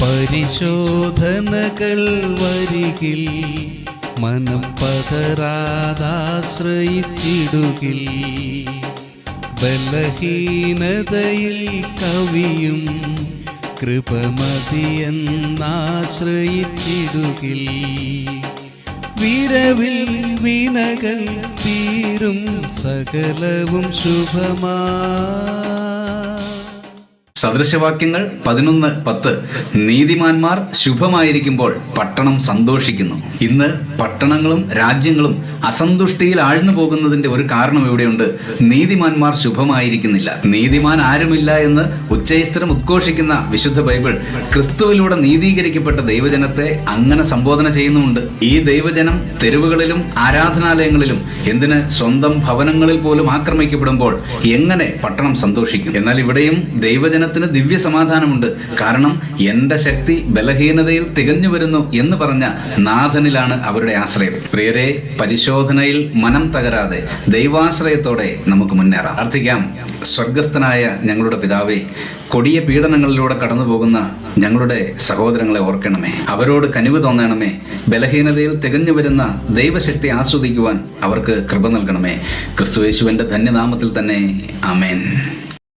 പരിശോധനകൾ വരികിൽ മനം പതരാതാശ്രയിച്ചിടുകിൽ, ബലഹീനതയിൽ കവിയും കൃപമതിയെന്നാശ്രയിച്ചിടുകിൽ, വിരവിൽ വിനകൾ തീരും സകലവും ശുഭമാ. സദൃശവാക്യങ്ങൾ 11:10. നീതിമാന്മാർ ശുഭമായിരിക്കുമ്പോൾ പട്ടണം സന്തോഷിക്കുന്നു. ഇന്ന് പട്ടണങ്ങളും രാജ്യങ്ങളും അസന്തുഷ്ടിയിൽ ആഴ്ന്നു പോകുന്നതിന്റെ ഒരു കാരണം എവിടെയുണ്ട്? നീതിമാന്മാർ ശുഭമായിരിക്കുന്നില്ല. നീതിമാൻ ആരുമില്ല എന്ന് ഉച്ചൈസ്തരം ഉദ്ഘോഷിക്കുന്ന വിശുദ്ധ ബൈബിൾ ക്രിസ്തുവിലൂടെ നീതീകരിക്കപ്പെട്ട ദൈവജനത്തെ അങ്ങനെ സംബോധന ചെയ്യുന്നുമുണ്ട്. ഈ ദൈവജനം തെരുവുകളിലും ആരാധനാലയങ്ങളിലും, എന്തിന് സ്വന്തം ഭവനങ്ങളിൽ പോലും ആക്രമിക്കപ്പെടുമ്പോൾ എങ്ങനെ പട്ടണം സന്തോഷിക്കും? എന്നാൽ ഇവിടെയും ദൈവജനത്തിന് ദിവ്യ സമാധാനമുണ്ട്. കാരണം എൻ്റെ ശക്തി ബലഹീനതയിൽ തികഞ്ഞു വരുന്നു എന്ന് പറഞ്ഞ നാഥനിലാണ് അവരുടെ ആശ്രയം. പ്രിയരെ, പരിശോധനയിൽ മനം തകരാതെ ദൈവാശ്രയത്തോടെ നമുക്ക് മുന്നേറാം. പ്രാർത്ഥിക്കാം. സ്വർഗസ്ഥനായ ഞങ്ങളുടെ പിതാവേ, കൊടിയ പീഡനങ്ങളിലൂടെ കടന്നു പോകുന്ന ഞങ്ങളുടെ സഹോദരങ്ങളെ ഓർക്കണമേ. അവരോട് കനിവ് തോന്നണമേ. ബലഹീനതയിൽ തികഞ്ഞു വരുന്ന ദൈവശക്തി ആസ്വദിക്കുവാൻ അവർക്ക് കൃപ നൽകണമേ. ക്രിസ്തുയേശുവിൻ്റെ ധന്യനാമത്തിൽ തന്നെ ആമേൻ.